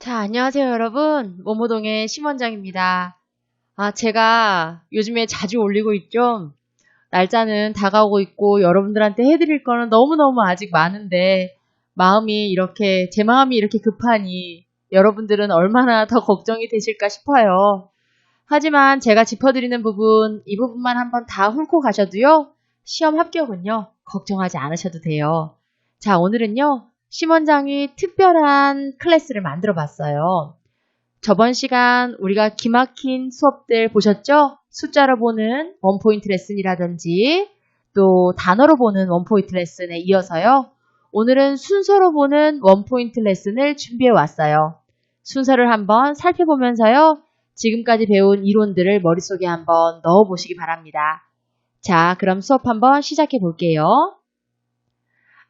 자, 안녕하세요, 여러분. 모모동의 심원장입니다. 제가 요즘에 자주 올리고 있죠. 날짜는 다가오고 있고 여러분들한테 해드릴 거는 너무너무 아직 많은데 제 마음이 이렇게 급하니 여러분들은 얼마나 더 걱정이 되실까 싶어요. 하지만 제가 짚어드리는 부분, 이 부분만 한번 다 훑고 가셔도요. 시험 합격은요. 걱정하지 않으셔도 돼요. 자, 오늘은요. 심원장이 특별한 클래스를 만들어 봤어요. 저번 시간 우리가 기막힌 수업들 보셨죠? 숫자로 보는 원포인트 레슨이라든지 또 단어로 보는 원포인트 레슨에 이어서요. 오늘은 순서로 보는 원포인트 레슨을 준비해 왔어요. 순서를 한번 살펴보면서요. 지금까지 배운 이론들을 머릿속에 한번 넣어보시기 바랍니다. 자, 그럼 수업 한번 시작해 볼게요.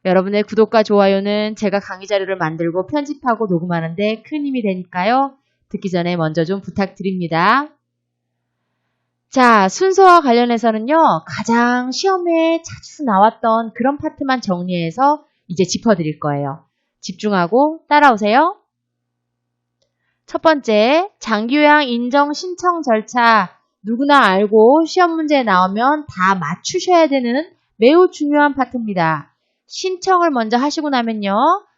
여러분의 구독과 좋아요는 제가 강의 자료를 만들고 편집하고 녹음하는데 큰 힘이 되니까요. 듣기 전에 먼저 좀 부탁드립니다. 자, 순서와 관련해서는요. 가장 시험에 자주 나왔던 그런 파트만 정리해서 이제 짚어드릴 거예요. 집중하고 따라오세요. 첫 번째, 장기요양 인정 신청 절차. 누구나 알고 시험 문제에 나오면 다 맞추셔야 되는 매우 중요한 파트입니다. 신청을 먼저 하시고 나면요.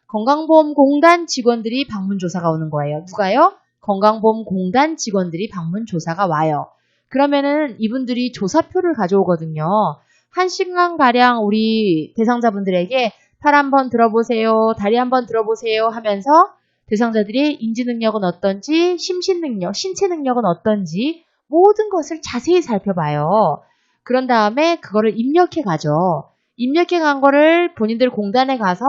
건강보험공단 직원들이 방문조사가 오는 거예요. 누가요? 건강보험공단 직원들이 방문조사가 와요. 그러면은 이분들이 조사표를 가져오거든요. 1시간가량 우리 대상자분들에게 팔 한번 들어보세요, 다리 한번 들어보세요 하면서 대상자들의 인지능력은 어떤지, 심신능력, 신체 능력은 어떤지 모든 것을 자세히 살펴봐요. 그런 다음에 그거를 입력해 가죠. 입력해 간 거를 본인들 공단에 가서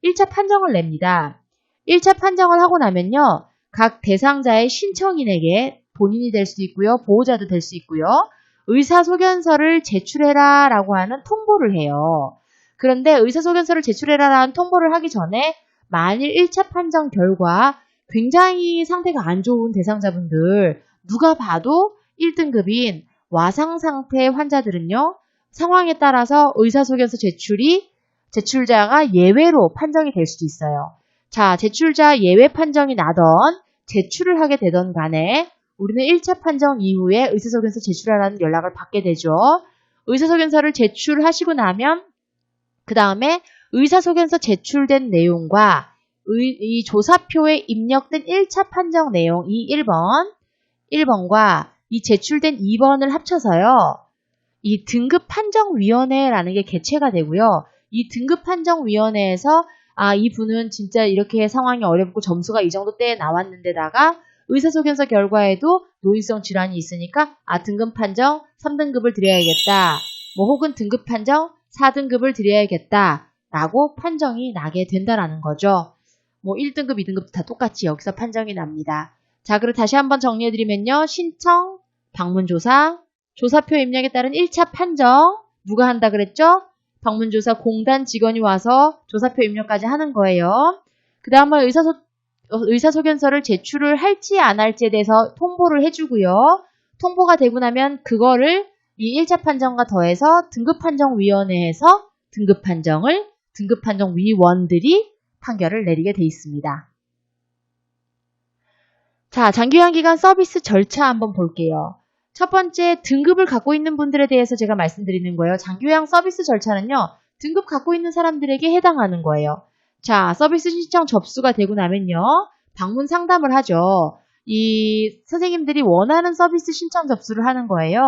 1차 판정을 냅니다. 1차 판정을 하고 나면요. 각 대상자의 신청인에게 본인이 될 수 있고요. 보호자도 될 수 있고요. 의사소견서를 제출해라 라고 하는 통보를 해요. 그런데 의사소견서를 제출해라 라는 통보를 하기 전에 만일 1차 판정 결과 굉장히 상태가 안 좋은 대상자분들, 누가 봐도 1등급인 와상 상태 환자들은요. 상황에 따라서 의사소견서 제출자가 예외로 판정이 될 수도 있어요. 자, 제출자 예외 판정이 나던 제출을 하게 되던 간에 우리는 1차 판정 이후에 의사소견서 제출하라는 연락을 받게 되죠. 의사소견서를 제출하시고 나면 그 다음에 의사소견서 제출된 내용과 이 조사표에 입력된 1차 판정 내용 이 1번과 이 제출된 2번을 합쳐서요. 이 등급판정위원회라는 게 개최가 되고요. 이 등급판정위원회에서 이분은 진짜 이렇게 상황이 어렵고 점수가 이 정도 때에 나왔는데다가 의사소견서 결과에도 노인성 질환이 있으니까 등급판정 3등급을 드려야겠다. 혹은 등급판정 4등급을 드려야겠다. 라고 판정이 나게 된다라는 거죠. 1등급, 2등급도 다 똑같이 여기서 판정이 납니다. 자, 그리고 다시 한번 정리해드리면요. 신청, 방문조사, 조사표 입력에 따른 1차 판정, 누가 한다 그랬죠? 방문조사 공단 직원이 와서 조사표 입력까지 하는 거예요. 그 다음에 의사소견서를 제출을 할지 안 할지에 대해서 통보를 해주고요. 통보가 되고 나면 그거를 이 1차 판정과 더해서 등급판정위원회에서 등급판정위원들이 판결을 내리게 돼 있습니다. 자, 장기요양기관 서비스 절차 한번 볼게요. 첫 번째, 등급을 갖고 있는 분들에 대해서 제가 말씀드리는 거예요. 장기요양 서비스 절차는요. 등급 갖고 있는 사람들에게 해당하는 거예요. 자, 서비스 신청 접수가 되고 나면요. 방문 상담을 하죠. 이 선생님들이 원하는 서비스 신청 접수를 하는 거예요.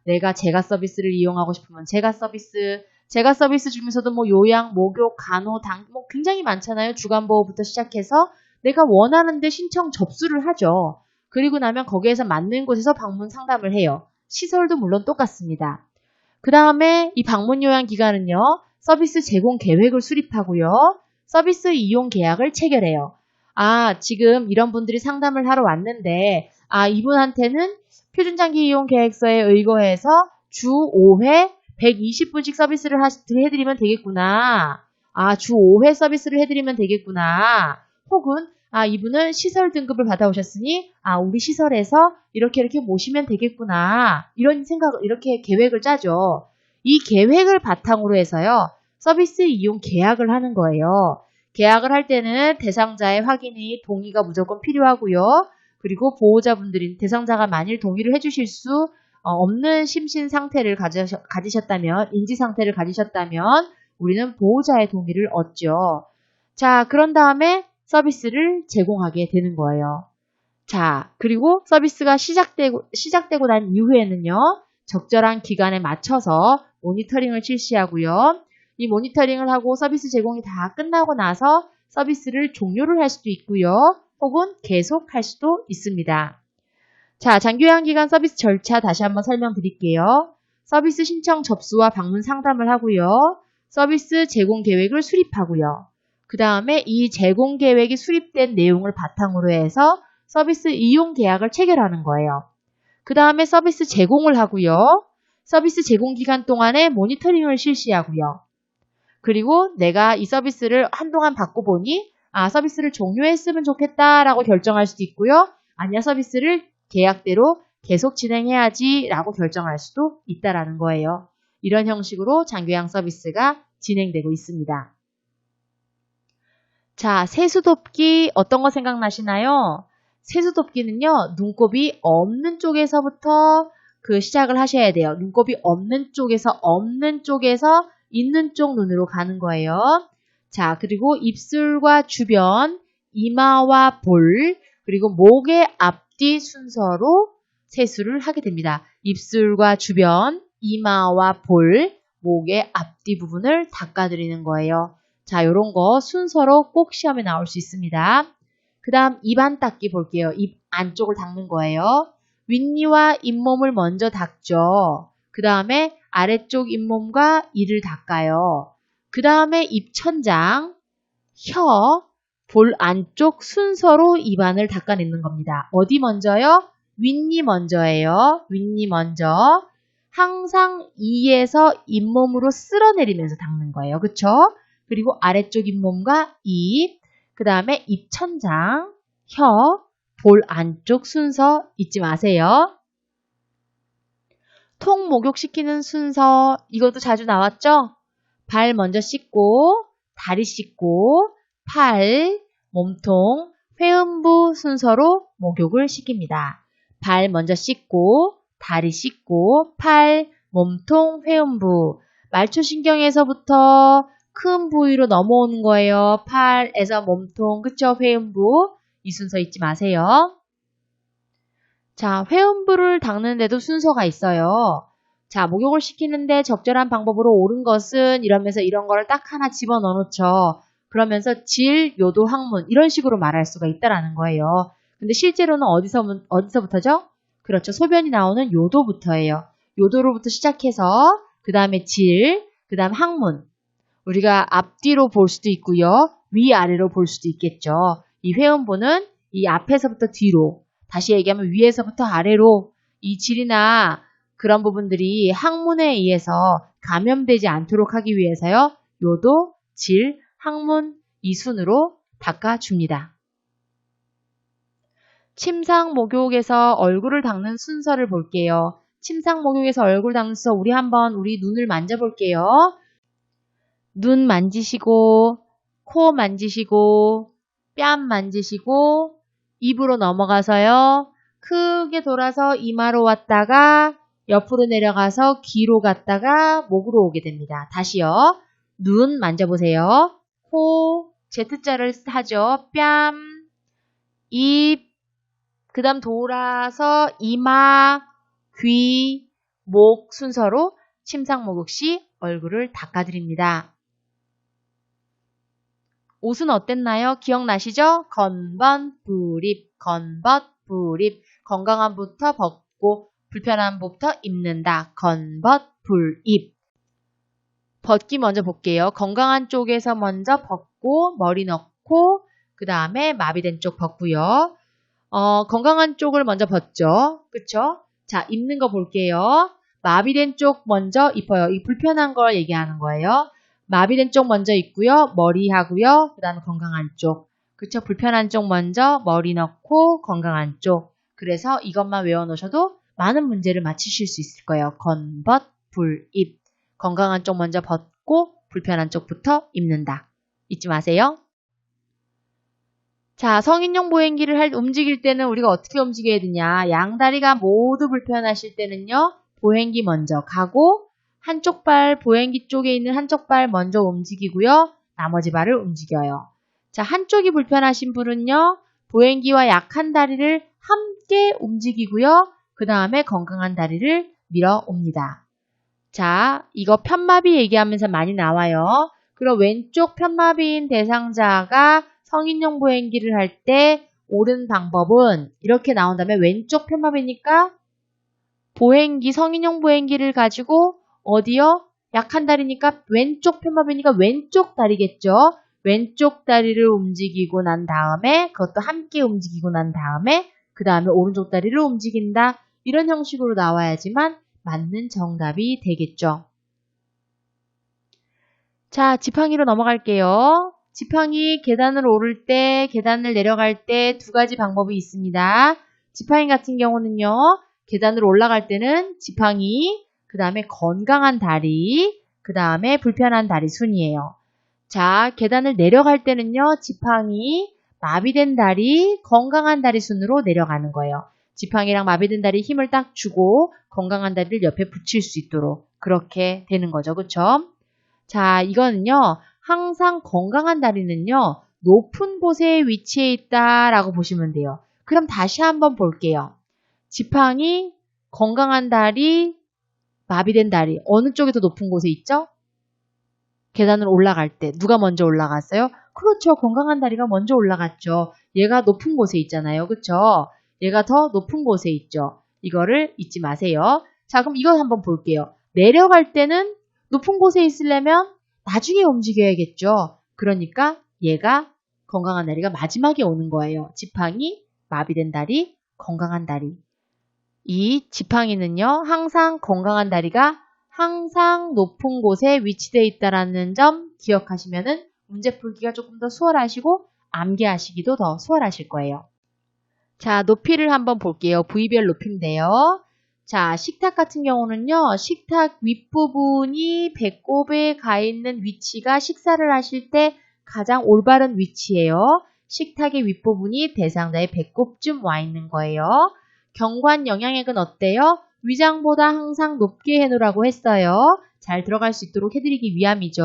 내가 제가 서비스를 이용하고 싶으면 제가 서비스 중에서도 요양, 목욕, 간호, 굉장히 많잖아요. 주간보호부터 시작해서 내가 원하는데 신청 접수를 하죠. 그리고 나면 거기에서 맞는 곳에서 방문 상담을 해요. 시설도 물론 똑같습니다. 그 다음에 이 방문 요양 기간은요. 서비스 제공 계획을 수립하고요. 서비스 이용 계약을 체결해요. 지금 이런 분들이 상담을 하러 왔는데 이분한테는 표준장기 이용 계획서에 의거해서 주 5회 120분씩 서비스를 해드리면 되겠구나. 주 5회 서비스를 해드리면 되겠구나. 혹은 이분은 시설 등급을 받아오셨으니 우리 시설에서 이렇게 모시면 되겠구나. 이렇게 계획을 짜죠. 이 계획을 바탕으로 해서요. 서비스 이용 계약을 하는 거예요. 계약을 할 때는 대상자의 확인이 동의가 무조건 필요하고요. 그리고 보호자분들이 대상자가 만일 동의를 해주실 수 없는 심신 상태를 가지셨다면, 인지 상태를 가지셨다면 우리는 보호자의 동의를 얻죠. 자, 그런 다음에 서비스를 제공하게 되는 거예요. 자, 그리고 서비스가 시작되고 난 이후에는요, 적절한 기간에 맞춰서 모니터링을 실시하고요. 이 모니터링을 하고 서비스 제공이 다 끝나고 나서 서비스를 종료를 할 수도 있고요. 혹은 계속할 수도 있습니다. 자, 장기요양기관 서비스 절차 다시 한번 설명드릴게요. 서비스 신청 접수와 방문 상담을 하고요. 서비스 제공 계획을 수립하고요. 그 다음에 이 제공 계획이 수립된 내용을 바탕으로 해서 서비스 이용 계약을 체결하는 거예요. 그 다음에 서비스 제공을 하고요. 서비스 제공 기간 동안에 모니터링을 실시하고요. 그리고 내가 이 서비스를 한동안 받고 보니 서비스를 종료했으면 좋겠다라고 결정할 수도 있고요. 아니야, 서비스를 계약대로 계속 진행해야지 라고 결정할 수도 있다라는 거예요. 이런 형식으로 장기요양 서비스가 진행되고 있습니다. 자, 세수돕기 어떤 거 생각나시나요? 세수돕기는요, 눈곱이 없는 쪽에서부터 시작을 하셔야 돼요. 눈곱이 없는 쪽에서 있는 쪽 눈으로 가는 거예요. 자, 그리고 입술과 주변, 이마와 볼, 그리고 목의 앞뒤 순서로 세수를 하게 됩니다. 입술과 주변, 이마와 볼, 목의 앞뒤 부분을 닦아드리는 거예요. 자, 요런 거 순서로 꼭 시험에 나올 수 있습니다. 그 다음 입안 닦기 볼게요. 입 안쪽을 닦는 거예요. 윗니와 잇몸을 먼저 닦죠. 그 다음에 아래쪽 잇몸과 이를 닦아요. 그 다음에 입천장, 혀, 볼 안쪽 순서로 입안을 닦아내는 겁니다. 어디 먼저요? 윗니 먼저예요. 윗니 먼저. 항상 이에서 잇몸으로 쓸어내리면서 닦는 거예요. 그쵸? 그리고 아래쪽 잇몸과 입, 그 다음에 입천장, 혀, 볼 안쪽 순서 잊지 마세요. 통 목욕시키는 순서, 이것도 자주 나왔죠? 발 먼저 씻고, 다리 씻고, 팔, 몸통, 회음부 순서로 목욕을 시킵니다. 발 먼저 씻고, 다리 씻고, 팔, 몸통, 회음부. 말초신경에서부터 큰 부위로 넘어오는 거예요. 팔에서 몸통, 그쵸? 회음부. 이 순서 잊지 마세요. 자, 회음부를 닦는데도 순서가 있어요. 자, 목욕을 시키는데 적절한 방법으로 옳은 것은 이러면서 이런 거를 딱 하나 집어넣어 놓죠. 그러면서 질, 요도, 항문 이런 식으로 말할 수가 있다라는 거예요. 근데 실제로는 어디서부터죠? 그렇죠. 소변이 나오는 요도부터예요. 요도로부터 시작해서 그 다음에 질, 그 다음 항문. 우리가 앞뒤로 볼 수도 있고요. 위아래로 볼 수도 있겠죠. 이 회음부는 이 앞에서부터 뒤로, 다시 얘기하면 위에서부터 아래로 이 질이나 그런 부분들이 항문에 의해서 감염되지 않도록 하기 위해서요. 요도, 질, 항문 이 순으로 닦아줍니다. 침상 목욕에서 얼굴을 닦는 순서를 볼게요. 침상 목욕에서 얼굴 닦는 순서 우리 눈을 만져볼게요. 눈 만지시고, 코 만지시고, 뺨 만지시고, 입으로 넘어가서요. 크게 돌아서 이마로 왔다가 옆으로 내려가서 귀로 갔다가 목으로 오게 됩니다. 다시요. 눈 만져보세요. 코, Z자를 하죠. 뺨, 입, 그 다음 돌아서 이마, 귀, 목 순서로 침상 목욕 시 얼굴을 닦아드립니다. 옷은 어땠나요? 기억나시죠? 건번, 불입, 건벗, 불입. 건강함부터 벗고 불편함부터 입는다. 건벗, 불입. 벗기 먼저 볼게요. 건강한 쪽에서 먼저 벗고 머리 넣고 그 다음에 마비된 쪽 벗고요. 건강한 쪽을 먼저 벗죠. 그쵸? 자, 입는 거 볼게요. 마비된 쪽 먼저 입어요. 이 불편한 걸 얘기하는 거예요. 마비된 쪽 먼저 입고요. 머리 하고요. 그 다음에 건강한 쪽. 그쵸? 불편한 쪽 먼저 머리 넣고 건강한 쪽. 그래서 이것만 외워놓으셔도 많은 문제를 맞히실 수 있을 거예요. 건벗, 불입. 건강한 쪽 먼저 벗고 불편한 쪽부터 입는다. 잊지 마세요. 자, 성인용 보행기를 움직일 때는 우리가 어떻게 움직여야 되냐. 양다리가 모두 불편하실 때는요. 보행기 먼저 가고 한쪽 발, 보행기 쪽에 있는 한쪽 발 먼저 움직이고요. 나머지 발을 움직여요. 자, 한쪽이 불편하신 분은요. 보행기와 약한 다리를 함께 움직이고요. 그 다음에 건강한 다리를 밀어 옵니다. 자, 이거 편마비 얘기하면서 많이 나와요. 그럼 왼쪽 편마비인 대상자가 성인용 보행기를 할 때 옳은 방법은 이렇게 나온다면 왼쪽 편마비니까 보행기, 성인용 보행기를 가지고 어디요? 약한 다리니까 왼쪽 편마비니까 왼쪽 다리겠죠. 왼쪽 다리를 움직이고 난 다음에 그것도 함께 움직이고 난 다음에 그 다음에 오른쪽 다리를 움직인다. 이런 형식으로 나와야지만 맞는 정답이 되겠죠. 자, 지팡이로 넘어갈게요. 지팡이 계단을 오를 때, 계단을 내려갈 때 두 가지 방법이 있습니다. 지팡이 같은 경우는요. 계단을 올라갈 때는 지팡이, 그 다음에 건강한 다리, 그 다음에 불편한 다리 순이에요. 자, 계단을 내려갈 때는요. 지팡이, 마비된 다리, 건강한 다리 순으로 내려가는 거예요. 지팡이랑 마비된 다리 힘을 딱 주고 건강한 다리를 옆에 붙일 수 있도록 그렇게 되는 거죠. 그쵸? 자, 이거는요. 항상 건강한 다리는요. 높은 곳에 위치해 있다라고 보시면 돼요. 그럼 다시 한번 볼게요. 지팡이, 건강한 다리, 마비된 다리 어느 쪽이 더 높은 곳에 있죠? 계단을 올라갈 때 누가 먼저 올라갔어요? 그렇죠. 건강한 다리가 먼저 올라갔죠. 얘가 높은 곳에 있잖아요. 그렇죠? 얘가 더 높은 곳에 있죠. 이거를 잊지 마세요. 자, 그럼 이거 한번 볼게요. 내려갈 때는 높은 곳에 있으려면 나중에 움직여야겠죠. 그러니까 얘가 건강한 다리가 마지막에 오는 거예요. 지팡이, 마비된 다리, 건강한 다리. 이 지팡이는요. 항상 건강한 다리가 항상 높은 곳에 위치되어 있다는 점 기억하시면은 문제 풀기가 조금 더 수월하시고 암기하시기도 더 수월하실 거예요. 자, 높이를 한번 볼게요. 부위별 높이인데요. 자, 식탁 같은 경우는요. 식탁 윗부분이 배꼽에 가 있는 위치가 식사를 하실 때 가장 올바른 위치예요. 식탁의 윗부분이 대상자의 배꼽쯤 와 있는 거예요. 경관 영양액은 어때요? 위장보다 항상 높게 해놓으라고 했어요. 잘 들어갈 수 있도록 해드리기 위함이죠.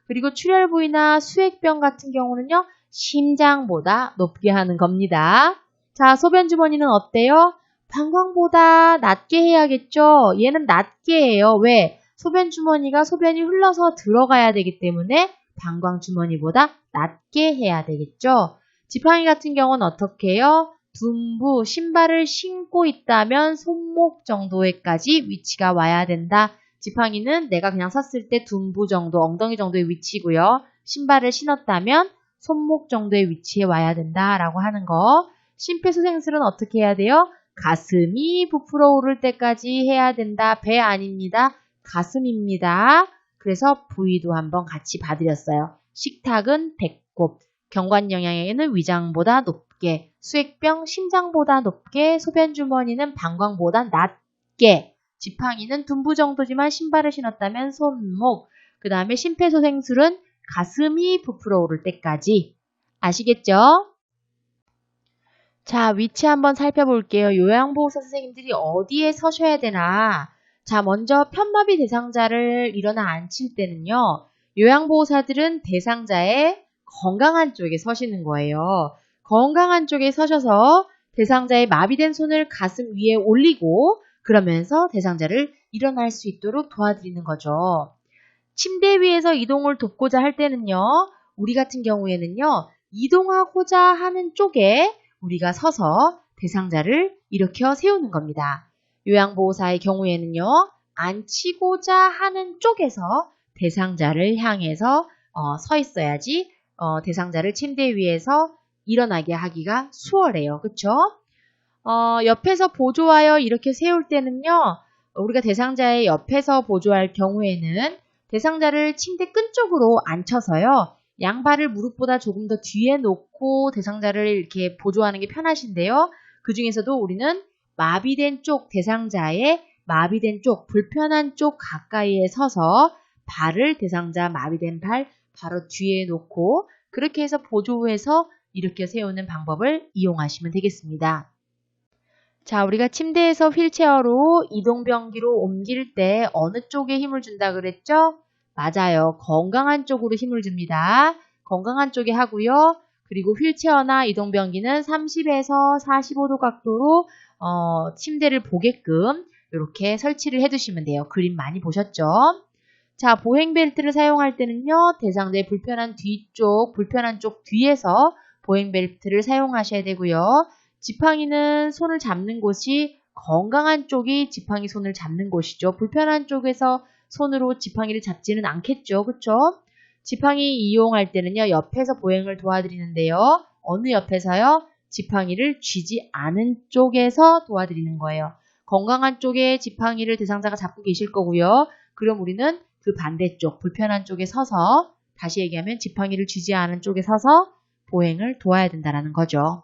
그리고 출혈 부위나 수액병 같은 경우는요. 심장보다 높게 하는 겁니다. 자, 소변 주머니는 어때요? 방광보다 낮게 해야겠죠? 얘는 낮게 해요. 왜? 소변 주머니가 소변이 흘러서 들어가야 되기 때문에 방광 주머니보다 낮게 해야 되겠죠? 지팡이 같은 경우는 어떻게 해요? 둔부, 신발을 신고 있다면 손목 정도에까지 위치가 와야 된다. 지팡이는 내가 그냥 섰을 때 둔부 정도, 엉덩이 정도의 위치고요. 신발을 신었다면 손목 정도의 위치에 와야 된다라고 하는 거. 심폐소생술은 어떻게 해야 돼요? 가슴이 부풀어 오를 때까지 해야 된다. 배 아닙니다. 가슴입니다. 그래서 부위도 한번 같이 봐드렸어요. 식탁은 배꼽, 경관영양에는 위장보다 높게, 수액병 심장보다 높게, 소변주머니는 방광보다 낮게, 지팡이는 둔부 정도지만 신발을 신었다면 손목, 그 다음에 심폐소생술은 가슴이 부풀어 오를 때까지. 아시겠죠? 자, 위치 한번 살펴볼게요. 요양보호사 선생님들이 어디에 서셔야 되나? 자, 먼저 편마비 대상자를 일어나 앉힐 때는요. 요양보호사들은 대상자의 건강한 쪽에 서시는 거예요. 건강한 쪽에 서셔서 대상자의 마비된 손을 가슴 위에 올리고 그러면서 대상자를 일어날 수 있도록 도와드리는 거죠. 침대 위에서 이동을 돕고자 할 때는요. 우리 같은 경우에는요. 이동하고자 하는 쪽에 우리가 서서 대상자를 일으켜 세우는 겁니다. 요양보호사의 경우에는요. 앉히고자 하는 쪽에서 대상자를 향해서 서 있어야지 대상자를 침대 위에서 일어나게 하기가 수월해요. 그쵸? 옆에서 보조하여 이렇게 세울 때는요. 우리가 대상자의 옆에서 보조할 경우에는 대상자를 침대 끈쪽으로 앉혀서요. 양발을 무릎보다 조금 더 뒤에 놓고 대상자를 이렇게 보조하는 게 편하신데요. 그 중에서도 우리는 마비된 쪽, 대상자의 마비된 쪽, 불편한 쪽 가까이에 서서 발을 대상자 마비된 발 바로 뒤에 놓고 그렇게 해서 보조해서 일으켜 세우는 방법을 이용하시면 되겠습니다. 자, 우리가 침대에서 휠체어로 이동변기로 옮길 때 어느 쪽에 힘을 준다 그랬죠? 맞아요. 건강한 쪽으로 힘을 줍니다. 건강한 쪽에 하고요. 그리고 휠체어나 이동변기는 30에서 45도 각도로 침대를 보게끔 이렇게 설치를 해두시면 돼요. 그림 많이 보셨죠? 자, 보행벨트를 사용할 때는요. 대상자의 불편한 쪽 뒤에서 보행벨트를 사용하셔야 되고요. 지팡이는 손을 잡는 곳이 건강한 쪽이 지팡이 손을 잡는 곳이죠. 불편한 쪽에서 손으로 지팡이를 잡지는 않겠죠. 그쵸? 지팡이 이용할 때는요. 옆에서 보행을 도와드리는데요. 어느 옆에서요? 지팡이를 쥐지 않은 쪽에서 도와드리는 거예요. 건강한 쪽에 지팡이를 대상자가 잡고 계실 거고요. 그럼 우리는 그 반대쪽, 불편한 쪽에 서서, 다시 얘기하면 지팡이를 쥐지 않은 쪽에 서서 보행을 도와야 된다는 거죠.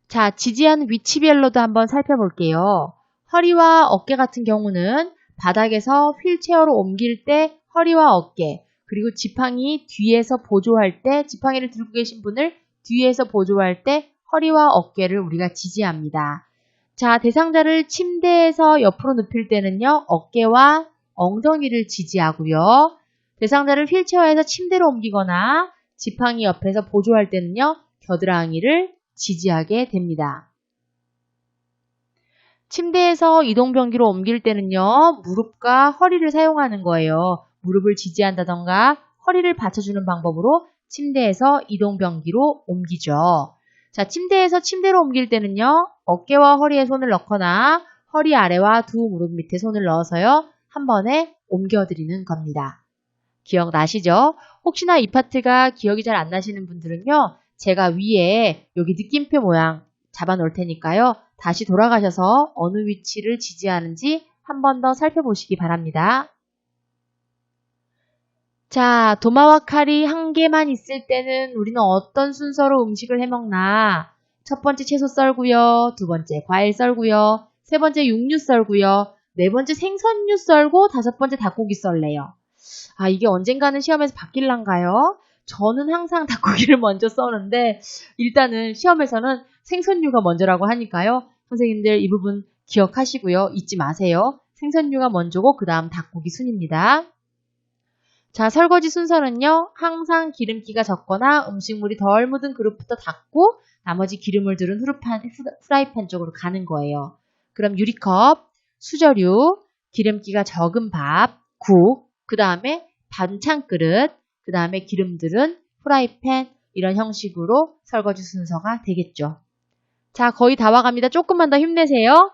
자, 지지한 위치별로도 한번 살펴볼게요. 허리와 어깨 같은 경우는 바닥에서 휠체어로 옮길 때 허리와 어깨, 그리고 지팡이 뒤에서 보조할 때, 지팡이를 들고 계신 분을 뒤에서 보조할 때 허리와 어깨를 우리가 지지합니다. 자, 대상자를 침대에서 옆으로 눕힐 때는요, 어깨와 엉덩이를 지지하고요. 대상자를 휠체어에서 침대로 옮기거나 지팡이 옆에서 보조할 때는요, 겨드랑이를 지지하게 됩니다. 침대에서 이동변기로 옮길 때는요, 무릎과 허리를 사용하는 거예요. 무릎을 지지한다던가 허리를 받쳐주는 방법으로 침대에서 이동변기로 옮기죠. 자, 침대에서 침대로 옮길 때는요, 어깨와 허리에 손을 넣거나 허리 아래와 두 무릎 밑에 손을 넣어서요, 한 번에 옮겨드리는 겁니다. 기억나시죠? 혹시나 이 파트가 기억이 잘 안 나시는 분들은요, 제가 위에 여기 느낌표 모양 잡아 놓을 테니까요. 다시 돌아가셔서 어느 위치를 지지하는지 한 번 더 살펴보시기 바랍니다. 자, 도마와 칼이 한 개만 있을 때는 우리는 어떤 순서로 음식을 해먹나? 첫 번째 채소 썰고요. 두 번째 과일 썰고요. 세 번째 육류 썰고요. 네 번째 생선류 썰고 다섯 번째 닭고기 썰래요. 아, 이게 언젠가는 시험에서 바뀔란가요? 저는 항상 닭고기를 먼저 써는데 일단은 시험에서는 생선류가 먼저라고 하니까요. 선생님들 이 부분 기억하시고요. 잊지 마세요. 생선류가 먼저고 그 다음 닭고기 순입니다. 자, 설거지 순서는요. 항상 기름기가 적거나 음식물이 덜 묻은 그릇부터 닫고 나머지 기름을 두른 후라이팬 쪽으로 가는 거예요. 그럼 유리컵, 수저류, 기름기가 적은 밥, 국, 그 다음에 반찬 그릇, 그 다음에 기름들은 후라이팬 이런 형식으로 설거지 순서가 되겠죠. 자, 거의 다 와갑니다. 조금만 더 힘내세요.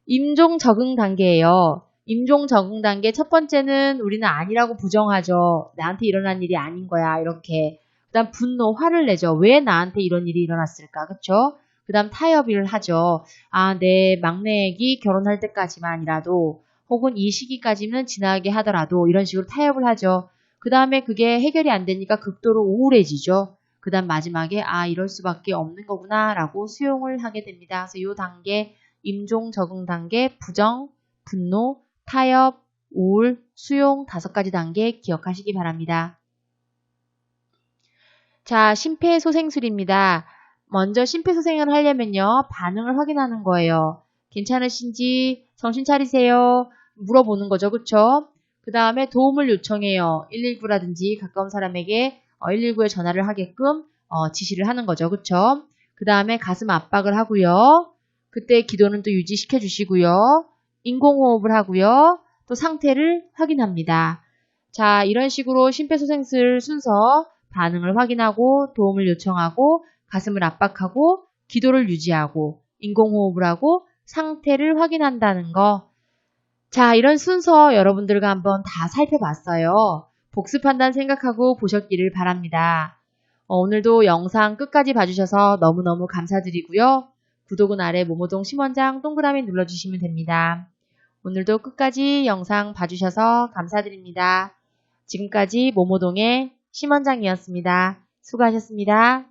임종 적응 단계예요. 임종 적응 단계 첫 번째는 우리는 아니라고 부정하죠. 나한테 일어난 일이 아닌 거야. 이렇게. 그 다음 분노, 화를 내죠. 왜 나한테 이런 일이 일어났을까? 그쵸? 그 다음 타협을 하죠. 아, 내 막내 애기 결혼할 때까지만이라도 혹은 이 시기까지는 지나게 하더라도 이런 식으로 타협을 하죠. 그 다음에 그게 해결이 안 되니까 극도로 우울해지죠. 그 다음 마지막에 아, 이럴 수밖에 없는 거구나 라고 수용을 하게 됩니다. 그래서 이 단계, 임종 적응 단계, 부정, 분노, 타협, 우울, 수용 5가지 단계 기억하시기 바랍니다. 자, 심폐소생술입니다. 먼저 심폐소생을 하려면요. 반응을 확인하는 거예요. 괜찮으신지 정신 차리세요. 물어보는 거죠. 그쵸? 그 다음에 도움을 요청해요. 119라든지 가까운 사람에게 119에 전화를 하게끔 지시를 하는 거죠. 그쵸? 그 다음에 가슴 압박을 하고요. 그때 기도는 또 유지시켜 주시고요. 인공호흡을 하고요. 또 상태를 확인합니다. 자, 이런 식으로 심폐소생술 순서 반응을 확인하고 도움을 요청하고 가슴을 압박하고 기도를 유지하고 인공호흡을 하고 상태를 확인한다는 거. 자, 이런 순서 여러분들과 한번 다 살펴봤어요. 복습한다는 생각하고 보셨기를 바랍니다. 오늘도 영상 끝까지 봐주셔서 너무너무 감사드리고요. 구독은 아래 모모동 심원장 동그라미 눌러주시면 됩니다. 오늘도 끝까지 영상 봐주셔서 감사드립니다. 지금까지 모모동의 심원장이었습니다. 수고하셨습니다.